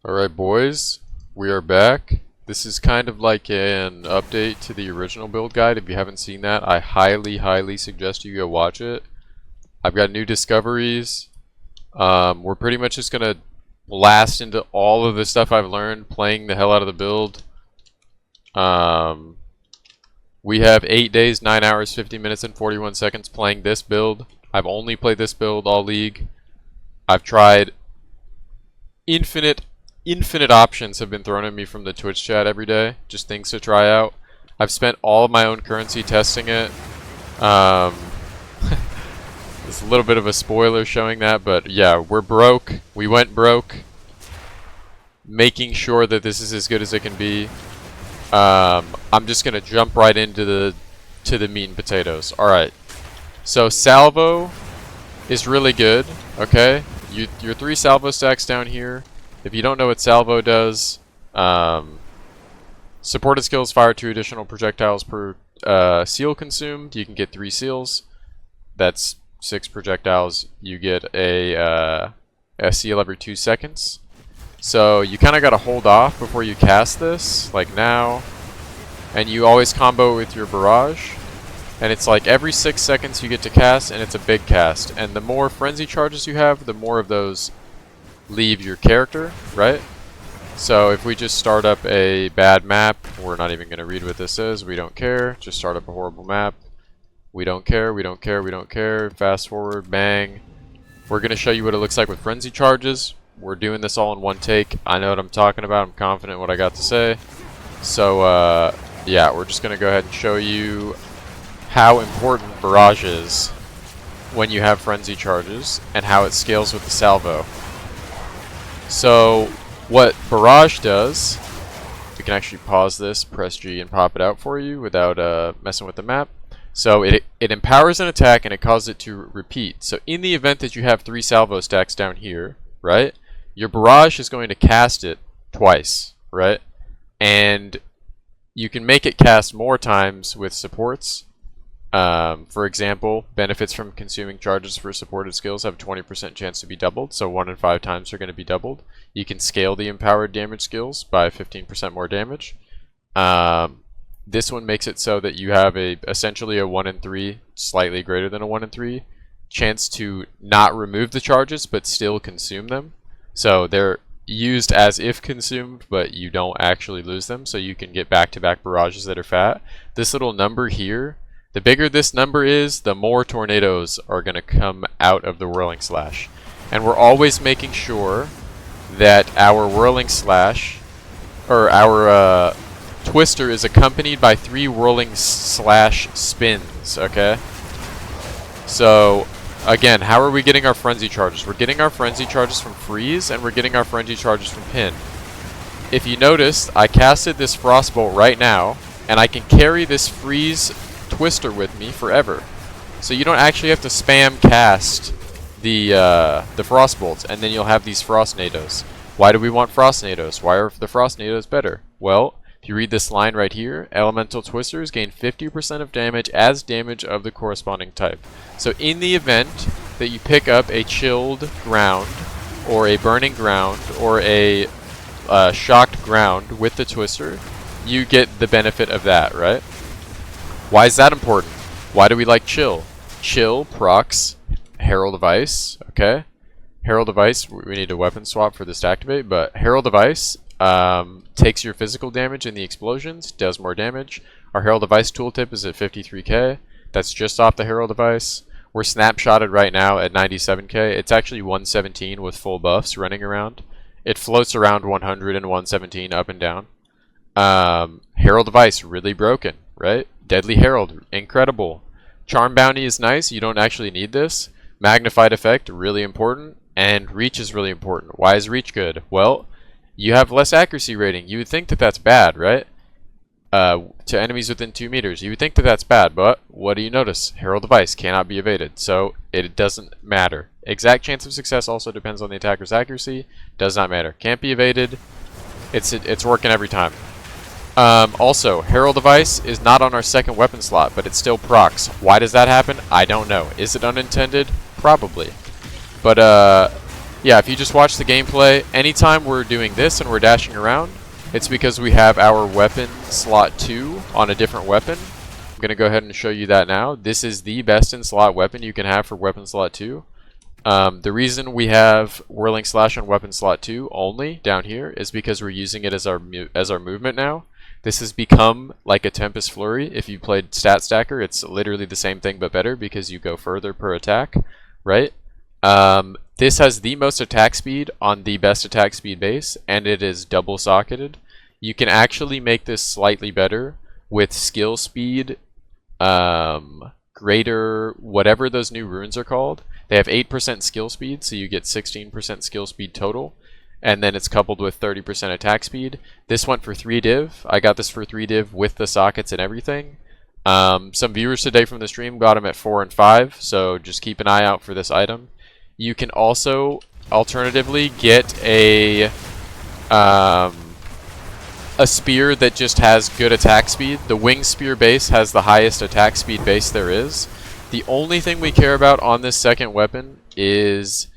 Alright boys, we are back. This is kind of like an update to the original build guide. If you haven't seen that, I highly suggest you go watch it. I've got new discoveries. We're pretty much just gonna blast into all of the stuff I've learned playing the hell out of the build. We have 8 days, 9 hours, 50 minutes, and 41 seconds playing this build. I've only played this build all league. I've tried infinite options have been thrown at me from the Twitch chat every day, just things to try out. I've spent all of my own currency testing it. There's a little bit of a spoiler showing that, but yeah, we're broke. We went broke, making sure that this is as good as it can be. I'm just gonna jump right into the meat and potatoes. All right, so Salvo is really good. Okay, your 3 Salvo stacks down here. If you don't know what Salvo does, supported skills fire 2 additional projectiles per seal consumed. You can get 3 seals. That's 6 projectiles. You get a seal every 2 seconds. So you kind of got to hold off before you cast this, like now. And you always combo with your barrage. And it's like every 6 seconds you get to cast, and it's a big cast. And the more frenzy charges you have, the more of those leave your character, right? So if we just start up a bad map, we're not even going to read what this is. We don't care. Just start up a horrible map. We don't care. We don't care. We don't care. Fast forward. Bang. We're going to show you what it looks like with frenzy charges. We're doing this all in one take. I know what I'm talking about. I'm confident in what I got to say. So, yeah, we're just going to go ahead and show you how important barrage is when you have frenzy charges and how it scales with the salvo. So, what barrage does, we can actually pause this, press G, and pop it out for you without messing with the map. So it empowers an attack and it causes it to repeat. So in the event that you have 3 salvo stacks down here, right, your barrage is going to cast it twice, right? And you can make it cast more times with supports. For example, benefits from consuming charges for supported skills have a 20% chance to be doubled, so 1 in 5 times are going to be doubled. You can scale the empowered damage skills by 15% more damage. This one makes it so that you have essentially a 1 in 3, slightly greater than a 1 in 3, chance to not remove the charges but still consume them. So they're used as if consumed, but you don't actually lose them, so you can get back-to-back barrages that are fat. This little number here, the bigger this number is, the more tornadoes are going to come out of the whirling slash. And we're always making sure that our whirling slash, or our twister, is accompanied by 3 whirling slash spins, okay? So, again, how are we getting our frenzy charges? We're getting our frenzy charges from freeze, and we're getting our frenzy charges from pin. If you noticed, I casted this frostbolt right now, and I can carry this freeze twister with me forever. So you don't actually have to spam cast the frostbolts, and then you'll have these frostnados. Why do we want frostnados? Why are the frostnados better? Well, if you read this line right here, elemental twisters gain 50% of damage as damage of the corresponding type. So in the event that you pick up a chilled ground, or a burning ground, or a shocked ground with the twister, you get the benefit of that, right? Why is that important? Why do we like chill? Chill procs Herald of Ice, okay? Herald of Ice, we need a weapon swap for this to activate, but Herald of Ice takes your physical damage in the explosions, does more damage. Our Herald of Ice tooltip is at 53k. That's just off the Herald of Ice. We're snapshotted right now at 97k. It's actually 117 with full buffs running around. It floats around 100 and 117 up and down. Herald of Ice, really broken, right? Deadly Herald, incredible. Charm Bounty is nice, you don't actually need this. Magnified Effect, really important. And Reach is really important. Why is Reach good? Well, you have less accuracy rating. You would think that that's bad, right? To enemies within 2 meters. You would think that that's bad, but what do you notice? Herald of Ice cannot be evaded, so it doesn't matter. Exact chance of success also depends on the attacker's accuracy. Does not matter. Can't be evaded. It's working every time. Also, Herald of Ice is not on our second weapon slot, but it still procs. Why does that happen? I don't know. Is it unintended? Probably. But yeah, if you just watch the gameplay, anytime we're doing this and we're dashing around, it's because we have our weapon slot 2 on a different weapon. I'm going to go ahead and show you that now. This is the best in slot weapon you can have for weapon slot 2. The reason we have Whirling Slash on weapon slot 2 only down here is because we're using it as our movement now. This has become like a Tempest Flurry. If you played Stat Stacker, it's literally the same thing but better because you go further per attack, right? This has the most attack speed on the best attack speed base, and it is double socketed. You can actually make this slightly better with skill speed, greater, whatever those new runes are called. They have 8% skill speed, so you get 16% skill speed total. And then it's coupled with 30% attack speed. This went for 3 div. I got this for 3 div with the sockets and everything. Some viewers today from the stream got them at 4 and 5, so just keep an eye out for this item. You can also, alternatively, get a spear that just has good attack speed. The wing spear base has the highest attack speed base there is. The only thing we care about on this second weapon is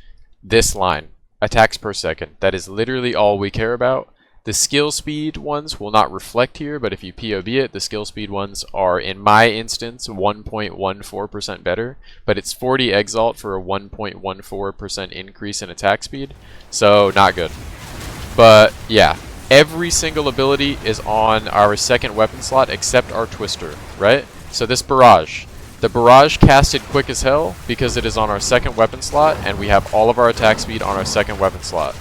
this line. Attacks per second. That is literally all we care about. The skill speed ones will not reflect here, but if you POB it, the skill speed ones are, in my instance, 1.14% better, but it's 40 exalt for a 1.14% increase in attack speed, so not good. But yeah, every single ability is on our second weapon slot except our Twister, right? So this Barrage. The Barrage casted quick as hell because it is on our second weapon slot, and we have all of our attack speed on our second weapon slot.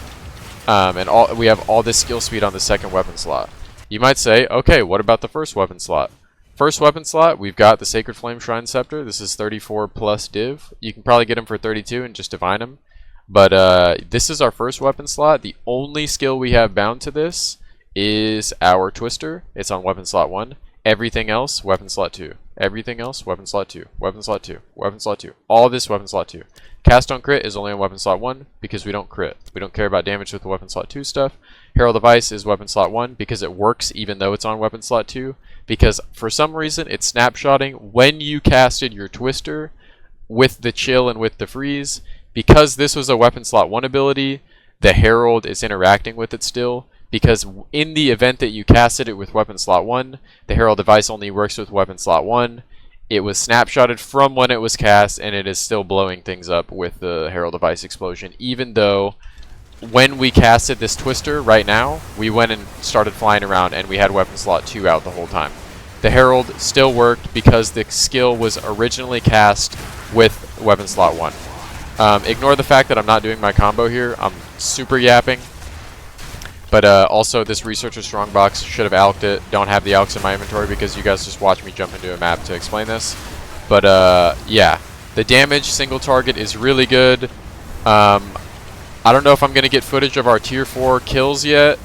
We have all this skill speed on the second weapon slot. You might say, okay, what about the first weapon slot? First weapon slot, we've got the Sacred Flame Shrine Scepter. This is 34 plus div. You can probably get him for 32 and just divine him. But this is our first weapon slot. The only skill we have bound to this is our Twister. It's on weapon slot 1. Everything else, weapon slot 2. Everything else, weapon slot 2. Weapon slot 2. Weapon slot 2. All of this, weapon slot 2. Cast on crit is only on weapon slot 1 because we don't crit. We don't care about damage with the weapon slot 2 stuff. Herald of Ice is weapon slot 1 because it works even though it's on weapon slot 2. Because for some reason it's snapshotting when you casted your Twister with the Chill and with the Freeze. Because this was a weapon slot 1 ability, the Herald is interacting with it still. Because in the event that you casted it with weapon slot 1, the Herald device only works with weapon slot 1. It was snapshotted from when it was cast, and it is still blowing things up with the Herald device explosion. Even though when we casted this Twister right now, we went and started flying around, and we had weapon slot 2 out the whole time. The Herald still worked because the skill was originally cast with weapon slot 1. Ignore the fact that I'm not doing my combo here. I'm super yapping. But also, this Researcher Strongbox should have alked it. Don't have the alks in my inventory because you guys just watch me jump into a map to explain this. But yeah, the damage single target is really good. I don't know if I'm going to get footage of our tier 4 kills yet,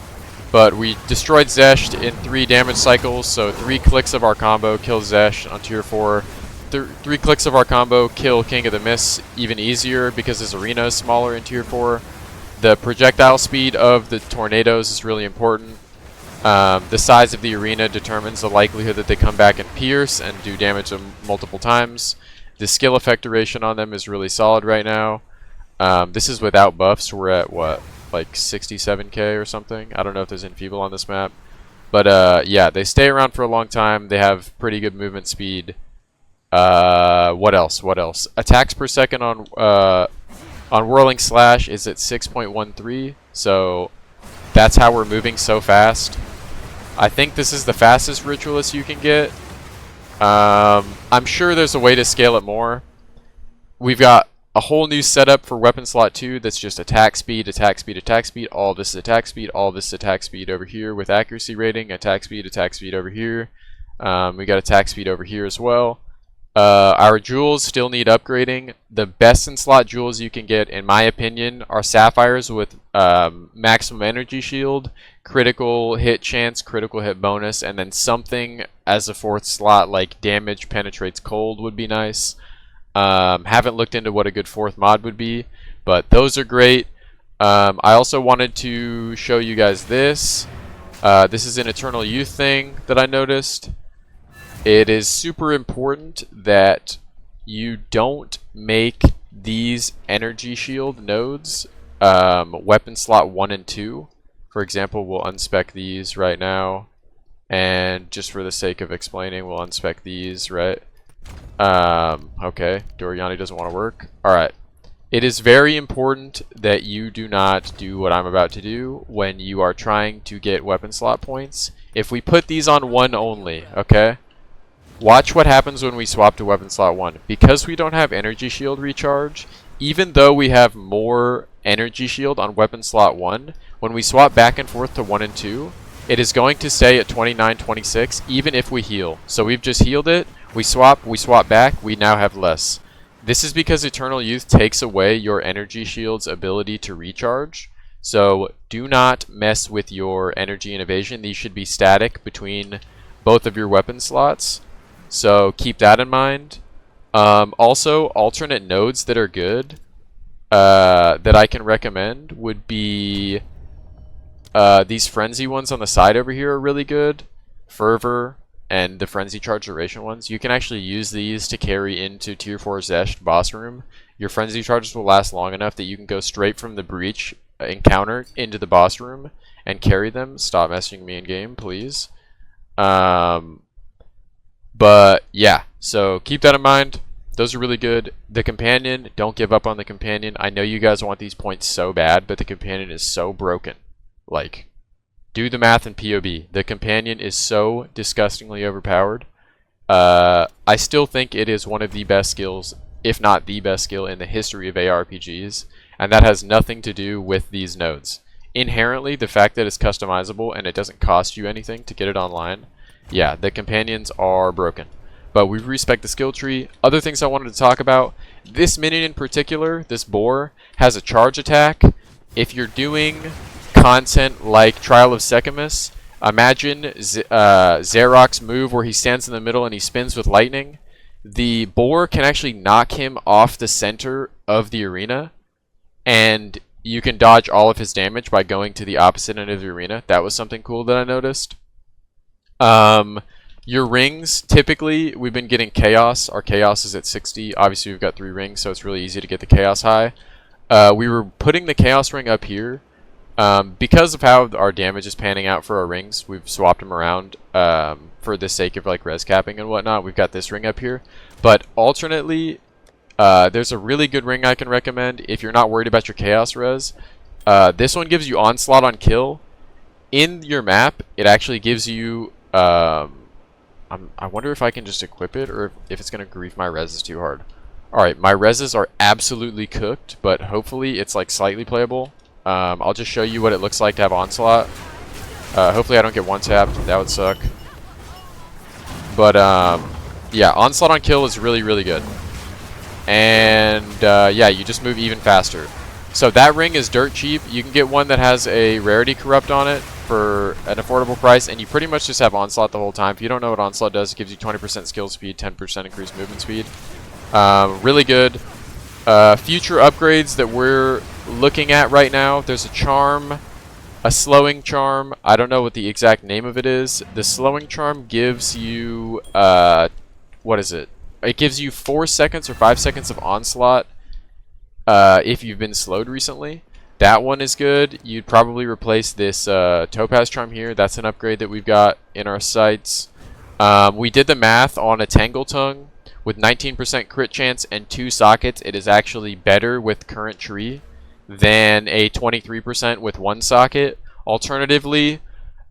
but we destroyed Zesht in 3 damage cycles, so 3 clicks of our combo kill Zesht on tier 4. 3 clicks of our combo kill King of the Mists even easier because his arena is smaller in tier 4. The projectile speed of the tornadoes is really important. The size of the arena determines the likelihood that they come back and pierce and do damage multiple times. The skill effect duration on them is really solid right now. This is without buffs. We're at, what, like 67k or something? I don't know if there's Enfeeble on this map. But yeah, they stay around for a long time. They have pretty good movement speed. What else? What else? Attacks per second on Whirling Slash is at 6.13, so that's how we're moving so fast. I think this is the fastest Ritualist you can get. I'm sure there's a way to scale it more. We've got a whole new setup for weapon slot 2 that's just attack speed, attack speed, attack speed. All this is attack speed, all this is attack speed over here with accuracy rating, attack speed over here. We got attack speed over here as well. Our jewels still need upgrading. The best in slot jewels you can get, in my opinion, are sapphires with maximum energy shield, critical hit chance, critical hit bonus, and then something as a 4th slot like damage penetrates cold would be nice. Haven't looked into what a good 4th mod would be, but those are great. I also wanted to show you guys this. This is an Eternal Youth thing that I noticed. It is super important that you don't make these energy shield nodes weapon slot 1 and 2. For example, we'll unspec these right now. And just for the sake of explaining, we'll unspec these, right? Okay, Doriani doesn't want to work. Alright. It is very important that you do not do what I'm about to do when you are trying to get weapon slot points. If we put these on 1 only, okay? Watch what happens when we swap to weapon slot 1. Because we don't have energy shield recharge, even though we have more energy shield on weapon slot 1, when we swap back and forth to 1 and 2, it is going to stay at 29, 26, even if we heal. So we've just healed it, we swap back, we now have less. This is because Eternal Youth takes away your energy shield's ability to recharge. So do not mess with your energy and evasion. These should be static between both of your weapon slots. So keep that in mind. Also, alternate nodes that are good that I can recommend would be these Frenzy ones on the side over here are really good. Fervor and the Frenzy Charge Duration ones. You can actually use these to carry into Tier 4 Zesht boss room. Your Frenzy Charges will last long enough that you can go straight from the Breach encounter into the boss room and carry them. Stop messaging me in game, please. But yeah, so keep that in mind. Those are really good. The Companion, don't give up on the Companion. I know you guys want these points so bad, but the Companion is so broken. Like, do the math in POB. The Companion is so disgustingly overpowered. I still think it is one of the best skills, if not the best skill in the history of ARPGs, and that has nothing to do with these nodes. Inherently, the fact that it's customizable and it doesn't cost you anything to get it online, yeah, the Companions are broken. But we respect the skill tree. Other things I wanted to talk about, this minion in particular, this boar, has a charge attack. If you're doing content like Trial of Secamus, imagine Zarok's move where he stands in the middle and he spins with lightning. The boar can actually knock him off the center of the arena, and you can dodge all of his damage by going to the opposite end of the arena. That was something cool that I noticed. Your rings, typically we've been getting Chaos. Our Chaos is at 60. Obviously we've got 3 rings, so it's really easy to get the Chaos high. We were putting the Chaos ring up here. Because of how our damage is panning out for our rings, we've swapped them around for the sake of like res capping and whatnot. We've got this ring up here. But alternately, there's a really good ring I can recommend if you're not worried about your Chaos res. This one gives you Onslaught on kill. In your map, it actually gives you... I wonder if I can just equip it or if it's going to grief my reses too hard. Alright, my reses are absolutely cooked, but hopefully it's like slightly playable. I'll just show you what it looks like to have Onslaught. Hopefully I don't get one-tapped. That would suck. But, yeah, Onslaught on kill is really, really good. And, yeah, you just move even faster. So that ring is dirt cheap. You can get one that has a Rarity Corrupt on it for an affordable price, and you pretty much just have Onslaught the whole time. If you don't know what Onslaught does, it gives you 20% skill speed, 10% increased movement speed. Really good. Future upgrades that we're looking at right now, there's a charm, a slowing charm. I don't know what the exact name of it is. The slowing charm gives you, what is it? It gives you 4 seconds or 5 seconds of Onslaught if you've been slowed recently. That one is good. You'd probably replace this Topaz charm here. That's an upgrade that we've got in our sights. We did the math on a Tangle Tongue. With 19% crit chance and 2 sockets, it is actually better with current tree than a 23% with 1 socket. Alternatively,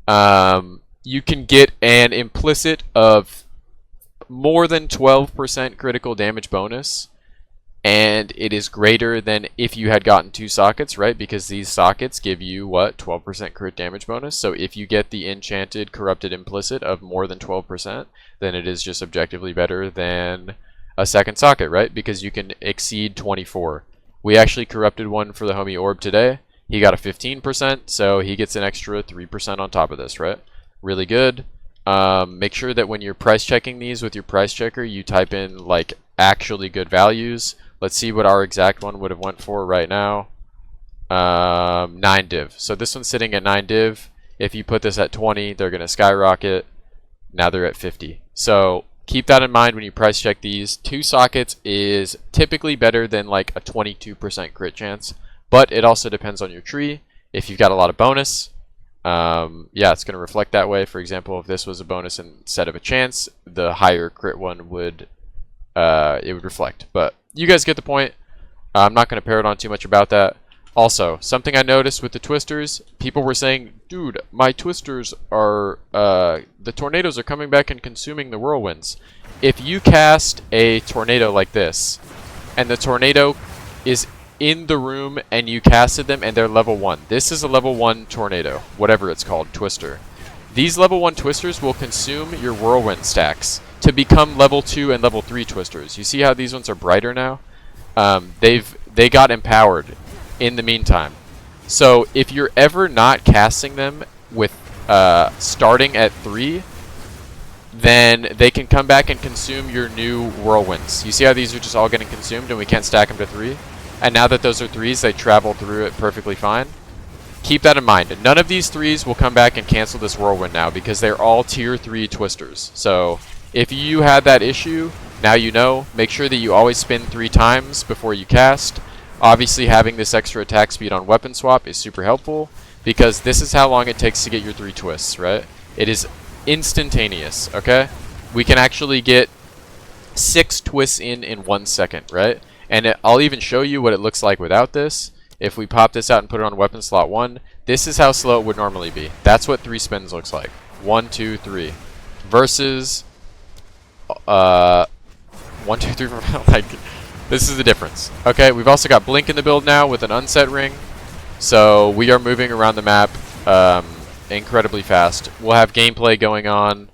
you can get an implicit of more than 12% critical damage bonus, and it is greater than if you had gotten 2 sockets, right? Because these sockets give you, what, 12% crit damage bonus? So if you get the enchanted corrupted implicit of more than 12%, then it is just objectively better than a second socket, right? Because you can exceed 24. We actually corrupted one for the homie Orb today. He got a 15%, so he gets an extra 3% on top of this, right? Really good. Make sure that when you're price checking these with your price checker, you type in like actually good values. Let's see what our exact one would have went for right now. 9 div. So this one's sitting at 9 div. If you put this at 20, they're going to skyrocket. Now they're at 50. So keep that in mind when you price check these. 2 sockets is typically better than like a 22% crit chance. but it also depends on your tree. If you've got a lot of bonus, yeah, it's going to reflect that way. For example, if this was a bonus instead of a chance, the higher crit one would it would reflect. But you guys get the point. I'm not going to parrot on too much about that. Also, something I noticed with the twisters, people were saying, dude, my twisters are, the tornadoes are coming back and consuming the whirlwinds. If you cast a tornado like this, and the tornado is in the room and you casted them and they're level 1. This is a level 1 tornado, whatever it's called, twister. These level 1 twisters will consume your whirlwind stacks to become level 2 and level 3 twisters. You see how these ones are brighter now? They got empowered in the meantime. So if you're ever not casting them with starting at 3, then they can come back and consume your new whirlwinds. You see how these are just all getting consumed and we can't stack them to 3? And now that those are 3s, they travel through it perfectly fine. Keep that in mind. None of these 3s will come back and cancel this whirlwind now because they're all tier 3 twisters. So if you had that issue, now you know. Make sure that you always spin 3 times before you cast. Obviously having this extra attack speed on weapon swap is super helpful because this is how long it takes to get your 3 twists, right? It is instantaneous, okay? We can actually get 6 twists in 1 second, right? And I'll even show you what it looks like without this. If we pop this out and put it on weapon slot 1, this is how slow it would normally be. That's what 3 spins looks like. 1, 2, 3. Versus 1, 2, 3, 4, like, this is the difference. Okay, we've also got Blink in the build now with an unset ring. So we are moving around the map incredibly fast. We'll have gameplay going on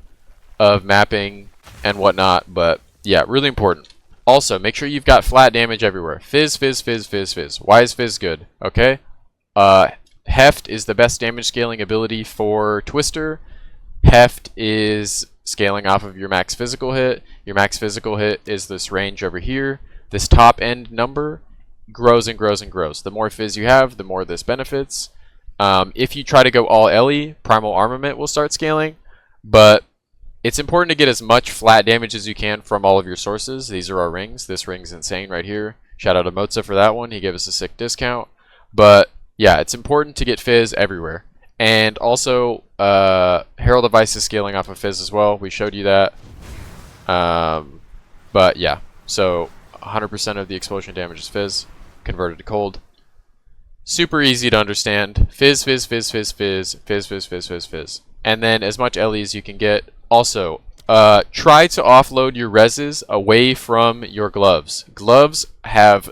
of mapping and whatnot, but yeah, really important. Also, make sure you've got flat damage everywhere. Fizz, fizz, fizz, fizz, fizz. Why is fizz good? Okay. Heft is the best damage scaling ability for Twister. Heft is scaling off of your max physical hit. Your max physical hit is this range over here. This top end number grows and grows and grows. The more fizz you have, the more this benefits. If you try to go all LE, Primal Armament will start scaling, but it's important to get as much flat damage as you can from all of your sources. These are our rings. This ring's insane right here. Shout out to Moza for that one. He gave us a sick discount. But yeah, it's important to get fizz everywhere. And also, Herald of Ice is scaling off of fizz as well. We showed you that. But yeah, so 100% of the explosion damage is fizz, converted to cold. Super easy to understand. Fizz, fizz, fizz, fizz, fizz, fizz, fizz, fizz, fizz, fizz. And then as much LE as you can get. Also, try to offload your reses away from your gloves. Gloves have,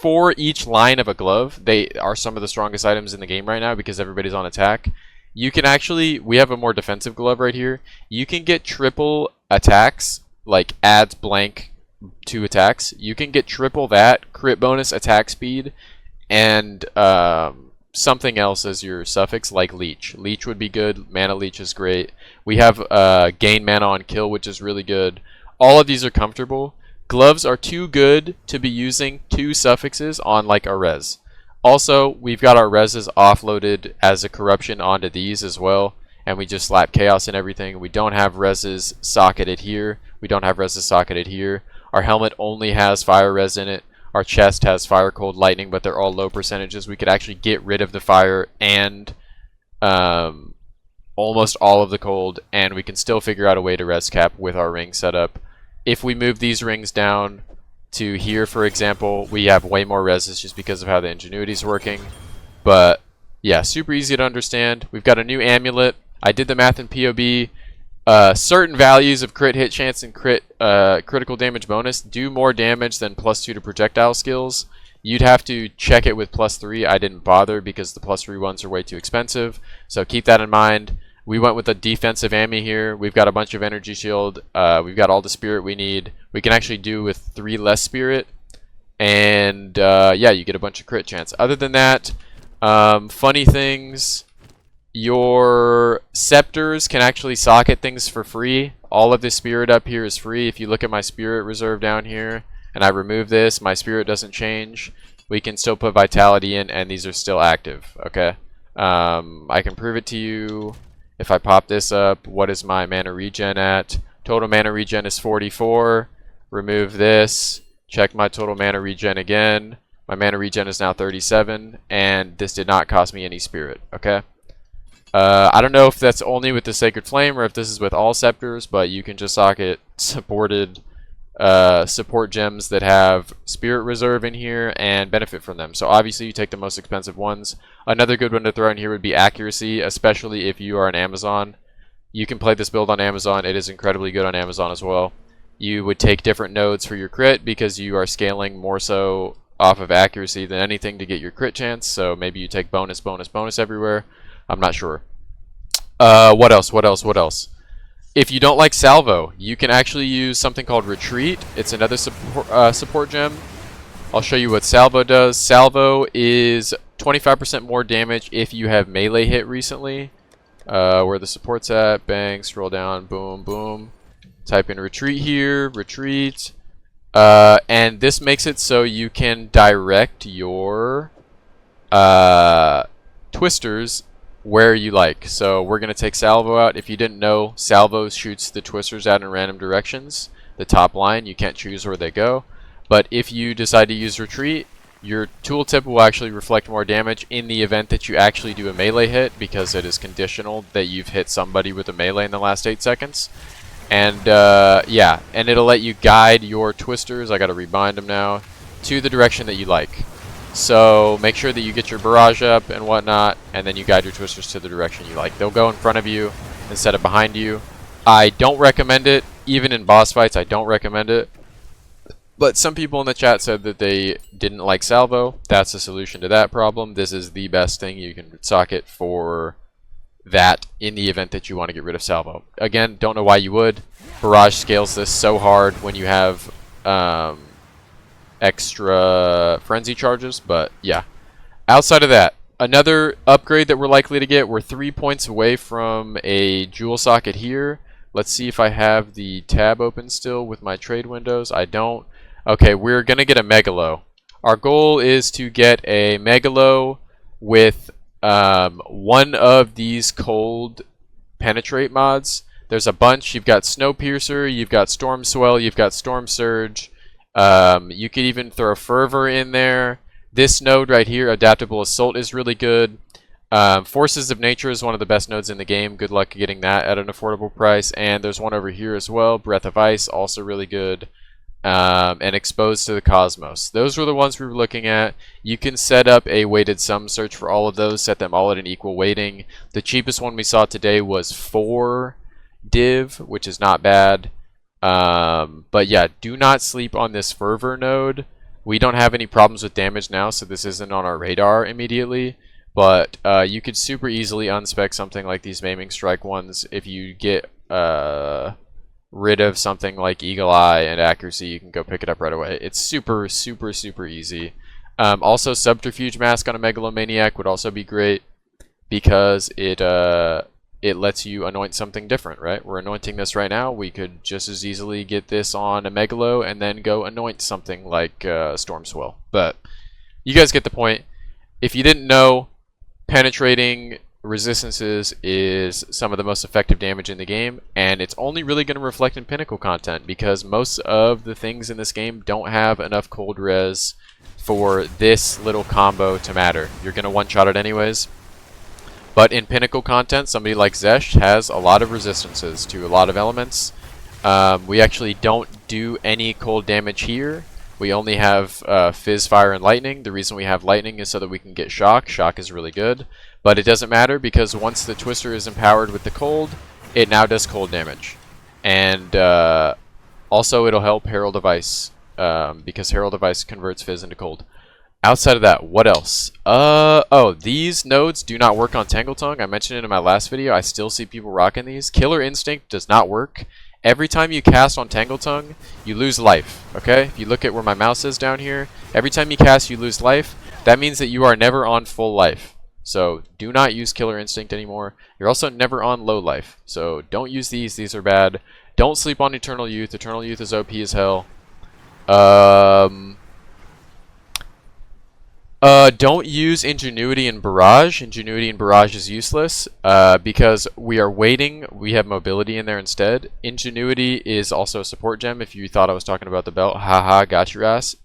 for each line of a glove, they are some of the strongest items in the game right now because everybody's on attack. You can actually, we have a more defensive glove right here. You can get triple attacks, like adds blank to attacks. You can get triple that, crit bonus, attack speed, and something else as your suffix, like leech. Leech would be good. Mana leech is great. We have gain mana on kill, which is really good. All of these are comfortable. Gloves are too good to be using 2 suffixes on like a res. Also, we've got our reses offloaded as a corruption onto these as well, and we just slap chaos and everything. We don't have reses socketed here. We don't have reses socketed here. Our helmet only has fire res in it. Our chest has fire, cold, lightning, but they're all low percentages. We could actually get rid of the fire and almost all of the cold, and we can still figure out a way to res cap with our ring setup. If we move these rings down to here, for example, we have way more reses just because of how the ingenuity is working. But yeah, super easy to understand. We've got a new amulet. I did the math in POB. Certain values of crit hit chance and critical damage bonus do more damage than +2 to projectile skills. You'd have to check it with +3. I didn't bother because the +3 ones are way too expensive. So keep that in mind. We went with a defensive Ami here. We've got a bunch of energy shield. We've got all the spirit we need. We can actually do with 3 less spirit. And yeah, you get a bunch of crit chance. Other than that, funny things. Your scepters can actually socket things for free. All of this spirit up here is free. If you look at my spirit reserve down here and I remove this, my spirit doesn't change. We can still put vitality in and these are still active. Okay. I can prove it to you. If I pop this up, what is my mana regen at? Total mana regen is 44. Remove this. Check my total mana regen again. My mana regen is now 37, and this did not cost me any spirit, okay? I don't know if that's only with the Sacred Flame or if this is with all scepters, but you can just socket supported support gems that have Spirit Reserve in here and benefit from them. So obviously you take the most expensive ones. Another good one to throw in here would be Accuracy, especially if you are an Amazon. You can play this build on Amazon. It is incredibly good on Amazon as well. You would take different nodes for your crit because you are scaling more so off of accuracy than anything to get your crit chance. So maybe you take bonus, bonus, bonus everywhere. I'm not sure. What else? If you don't like Salvo, you can actually use something called Retreat. It's another support gem. I'll show you what Salvo does. Salvo is 25% more damage if you have melee hit recently. Where the support's at, bang, scroll down, boom, boom. Type in Retreat here, Retreat. And this makes it so you can direct your twisters where you like. So we're going to take Salvo out. If you didn't know, Salvo shoots the twisters out in random directions. The top line, you can't choose where they go. But if you decide to use Retreat, your tooltip will actually reflect more damage in the event that you actually do a melee hit, because it is conditional that you've hit somebody with a melee in the last 8 seconds. And yeah, and it'll let you guide your twisters, I gotta rebind them now, to the direction that you like. So make sure that you get your barrage up and whatnot, and then you guide your twisters to the direction you like. They'll go in front of you instead of behind you. I don't recommend it. Even in boss fights, I don't recommend it. But some people in the chat said that they didn't like Salvo. That's the solution to that problem. This is the best thing you can socket for that in the event that you want to get rid of Salvo. Again, don't know why you would. Barrage scales this so hard when you have extra frenzy charges, but yeah. Outside of that, another upgrade that we're likely to get, we're 3 points away from a jewel socket here. Let's see if I have the tab open still with my trade windows. I don't. Okay, we're gonna get a Megalo. Our goal is to get a Megalo with one of these cold penetrate mods. There's a bunch. You've got Snowpiercer, you've got Storm Swell, you've got Storm Surge. You could even throw Fervor in there. This node right here, Adaptable Assault, is really good. Forces of Nature is one of the best nodes in the game. Good luck getting that at an affordable price. And there's one over here as well. Breath of Ice, also really good. And Exposed to the Cosmos. Those were the ones we were looking at. You can set up a weighted sum search for all of those. Set them all at an equal weighting. The cheapest one we saw today was 4 div, which is not bad. But yeah, do not sleep on this Fervor node. We don't have any problems with damage now, so this isn't on our radar immediately. But you could super easily unspec something like these Maiming Strike ones. If you get rid of something like Eagle Eye and Accuracy, you can go pick it up right away. It's super, super, super easy. Also, Subterfuge Mask on a Megalomaniac would also be great, because it lets you anoint something different, right? We're anointing this right now. We could just as easily get this on a Megalo and then go anoint something like Storm Swell. But you guys get the point. If you didn't know, penetrating resistances is some of the most effective damage in the game, and it's only really going to reflect in Pinnacle content, because most of the things in this game don't have enough cold res for this little combo to matter. You're going to one-shot it anyways. But in Pinnacle content, somebody like Zesh has a lot of resistances to a lot of elements. We actually don't do any cold damage here. We only have Fizz, Fire, and Lightning. The reason we have Lightning is so that we can get Shock. Shock is really good. But it doesn't matter, because once the Twister is empowered with the cold, it now does cold damage. And also it'll help Herald of Ice, because Herald of Ice converts Fizz into cold. Outside of that, what else? Oh, these nodes do not work on Tangle Tongue. I mentioned it in my last video. I still see people rocking these. Killer Instinct does not work. Every time you cast on Tangle Tongue, you lose life, okay? If you look at where my mouse is down here, every time you cast, you lose life. That means that you are never on full life. So do not use Killer Instinct anymore. You're also never on low life. So don't use these. These are bad. Don't sleep on Eternal Youth. Eternal Youth is OP as hell. Don't use Ingenuity and Barrage. Ingenuity and Barrage is useless because we are waiting. We have mobility in there instead. Ingenuity is also a support gem if you thought I was talking about the belt. Haha, got your ass.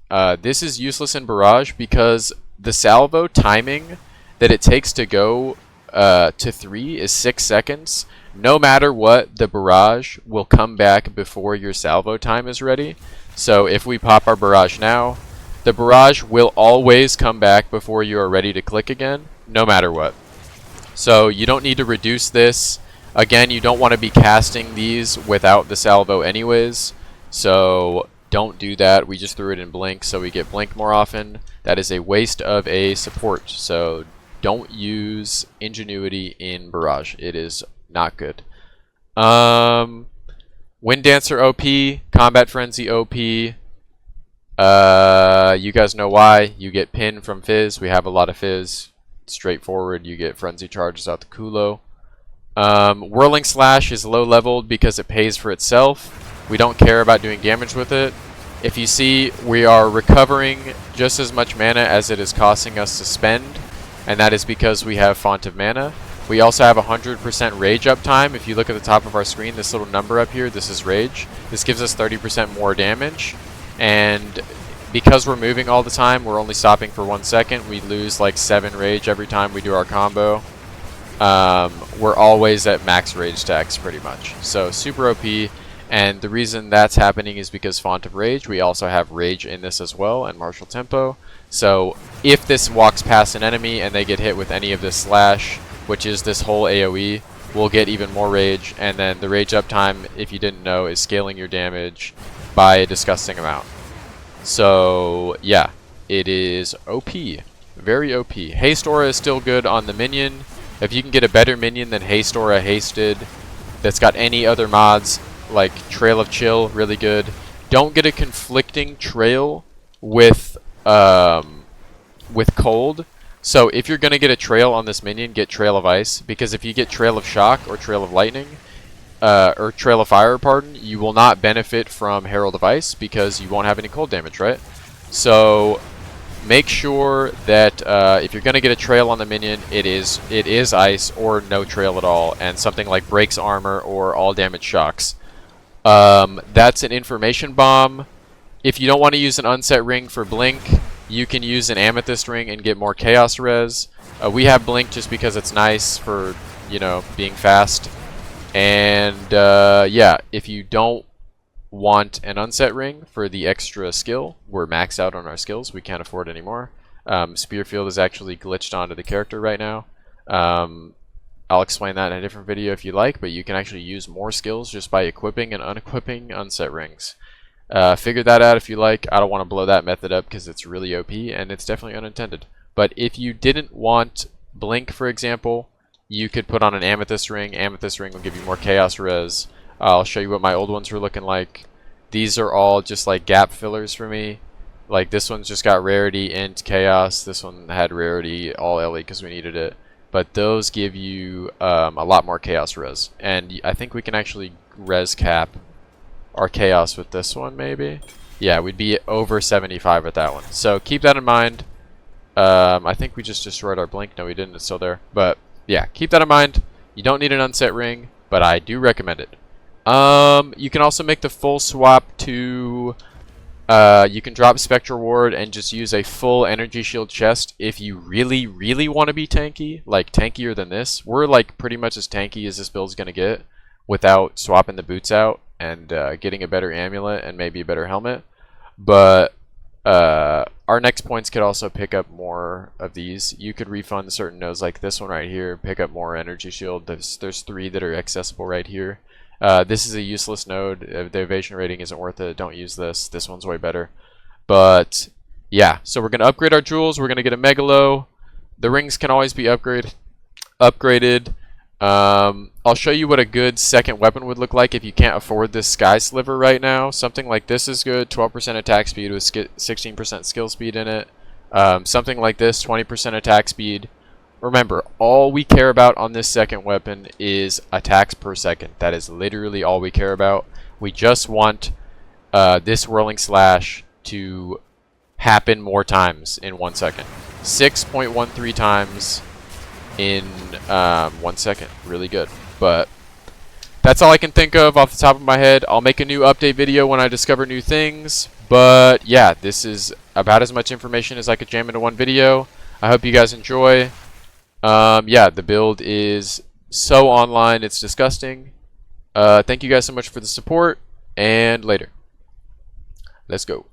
This is useless in Barrage because the salvo timing that it takes to go to 3 is 6 seconds. No matter what, the Barrage will come back before your salvo time is ready. So if we pop our Barrage now, the Barrage will always come back before you are ready to click again, no matter what. So you don't need to reduce this. Again, you don't want to be casting these without the salvo anyways. So don't do that. We just threw it in blink so we get blink more often. That is a waste of a support. So don't use Ingenuity in Barrage. It is not good. Wind Dancer OP, Combat Frenzy OP. You guys know why. You get pin from Fizz. We have a lot of Fizz. Straightforward. You get Frenzy charges out the culo. Whirling Slash is low leveled because it pays for itself. We don't care about doing damage with it. If you see, we are recovering just as much mana as it is costing us to spend, and that is because we have Font of Mana. We also have 100% Rage uptime. If you look at the top of our screen, this little number up here, this is Rage. This gives us 30% more damage, and because we're moving all the time, we're only stopping for 1 second. We lose like 7 Rage every time we do our combo. We're always at max Rage stacks pretty much. So super OP, and the reason that's happening is because Font of Rage. We also have Rage in this as well, and Martial Tempo. So if this walks past an enemy and they get hit with any of this slash, which is this whole AoE, we'll get even more Rage, and then the Rage uptime, if you didn't know, is scaling your damage by a disgusting amount. So yeah, it is OP. Very OP. Haste Aura is still good on the minion. If you can get a better minion than Haste Aura Hasted that's got any other mods, like Trail of Chill, really good. Don't get a conflicting trail with cold. So if you're going to get a trail on this minion, get Trail of Ice, because if you get Trail of Shock or Trail of Lightning, or Trail of Fire, pardon, you will not benefit from Herald of Ice because you won't have any cold damage, right? So make sure that if you're going to get a trail on the minion, it is Ice or no trail at all, and something like Breaks Armor or All Damage Shocks. That's an information bomb. If you don't want to use an unset ring for Blink, you can use an Amethyst ring and get more Chaos Res. We have Blink just because it's nice for, you know, being fast. And yeah, if you don't want an unset ring for the extra skill, we're maxed out on our skills. We can't afford anymore. Spearfield is actually glitched onto the character right now. I'll explain that in a different video if you like, but you can actually use more skills just by equipping and unequipping unset rings. Figure that out if you like. I don't want to blow that method up because it's really OP and it's definitely unintended. But if you didn't want Blink, for example, you could put on an Amethyst ring. Amethyst ring will give you more Chaos Res. I'll show you what my old ones were looking like. These are all just like gap fillers for me. Like this one's just got Rarity, Int, Chaos. This one had Rarity, all LE because we needed it. But those give you a lot more Chaos Res. And I think we can actually res cap our Chaos with this one, maybe? Yeah, we'd be over 75 with that one. So keep that in mind. I think we just destroyed our Blink. No, we didn't. It's still there. But yeah, keep that in mind. You don't need an unset ring, but I do recommend it. You can also make the full swap to... you can drop Spectral Ward and just use a full Energy Shield chest if you really, really want to be tanky. Like, tankier than this. We're, like, pretty much as tanky as this build's going to get without swapping the boots out and getting a better amulet and maybe a better helmet. But our next points could also pick up more of these. You could refund certain nodes like this one right here, pick up more Energy Shield. There's 3 that are accessible right here. This is a useless node. The evasion rating isn't worth it. Don't use this. This one's way better. But yeah, so we're going to upgrade our jewels. We're going to get a Megalo. The rings can always be upgraded. I'll show you what a good second weapon would look like if you can't afford this Sky Sliver right now. Something like this is good. 12% attack speed with 16% skill speed in it. Something like this, 20% attack speed. Remember, all we care about on this second weapon is attacks per second. That is literally all we care about. We just want this Whirling Slash to happen more times in 1 second. 6.13 times in 1 second. Really good. But that's all I can think of off the top of my head. I'll make a new update video when I discover new things. But yeah, this is about as much information as I could jam into one video. I hope you guys enjoy. Yeah, the build is so online, it's disgusting. Thank you guys so much for the support, and later. Let's go.